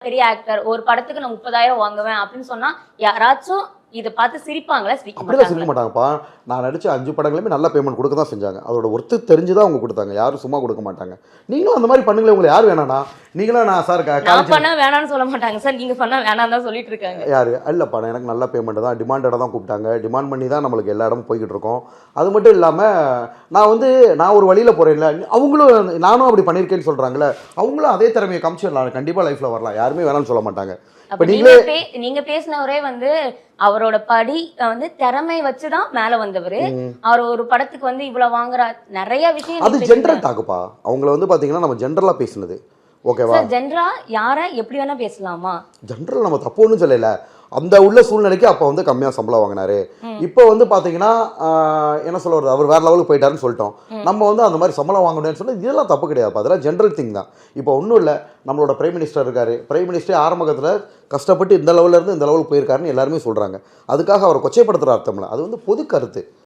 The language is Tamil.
பெரிய ஆக்டர் ஒரு படத்துக்கு நான் 30,000 வாங்குவேன் அப்படின்னு சொன்னா யாராச்சும் இதை பார்த்து சிரிப்பாங்களா? சிரிக்க அப்படிலாம் சிரிக்க மாட்டாங்களா? மாட்டாங்கப்பா. நான் நடிச்ச 5 படங்களுமே நல்ல பேமெண்ட் கொடுக்க தான் செஞ்சாங்க. அதோட ஒர்த்து தெரிஞ்சு தான் அவங்க கொடுத்தாங்க. யாரும் சும்மா கொடுக்க மாட்டாங்க. நீங்களும் அந்த மாதிரி பண்ணுங்களேன். உங்களுக்கு யார் வேணாண்ணா? நீங்களும் நான் சார் நான் பண்ணா வேணாம்னு சொல்ல மாட்டாங்க சார். நீங்க பண்ணா வேணாம்னு தான் சொல்லிட்டு இருக்காங்க. யாரு? இல்லப்பா, எனக்கு நல்ல பேமெண்ட் தான். டிமாண்டடாக தான் கூப்பிட்டாங்க. டிமாண்ட் பண்ணி தான் நம்மளுக்கு எல்லா இடமும் போய்கிட்டு இருக்கோம். அது மட்டும் இல்லாமல் நான் ஒரு வழியில் போகிறேன்ல, அவங்களும் நானும் அப்படி பண்ணியிருக்கேன்னு சொல்கிறாங்களே, அவங்களும் அதே திறமையை காமிச்சிடலாம். கண்டிப்பாக லைஃப்பில் வரலாம். யாருமே வேணாம்னு சொல்ல மாட்டாங்க. அப்ப நீங்க பேசினவரே அவரோட படி திறமை வச்சுதான் மேல வந்தவரு. அவர் ஒரு படத்துக்கு இவ்வளவு வாங்குற நிறைய விஷயம் அது ஜென்ரல் டாக்குப்பா. அவங்கள பாத்தீங்கன்னா நம்ம ஜென்ரலா பேசுனது. ஓகேவா? ஜென்ரலா யார எப்படி வேணா பேசலாமா? ஜென்ரல் நம்ம தப்பு ஒன்றும் சொல்லல. அந்த உள்ள சூழ்நிலைக்கு அப்போ கம்மியாக சம்பளம் வாங்கினாரு. இப்போ பார்த்தீங்கன்னா என்ன சொல்ல வருது, அவர் வேற லெவலுக்கு போயிட்டாருன்னு சொல்லிட்டோம். நம்ம அந்த மாதிரி சம்பளம் வாங்கணும்னு சொன்னால் இதெல்லாம் தப்பு கிடையாது. அதெல்லாம் ஜென்ரல் திங் தான். இப்போ ஒன்றும் இல்லை, நம்மளோட பிரைம் மினிஸ்டர் இருக்காரு. பிரைம் மினிஸ்டரே ஆரம்பத்தில் கஷ்டப்பட்டு இந்த லெவலில் இருந்து இந்த லெவலுக்கு போயிருக்காருன்னு எல்லாருமே சொல்கிறாங்க. அதுக்காக அவரை கொச்சைப்படுத்துகிற அர்த்தம் இல்லை. அது பொது கருத்து.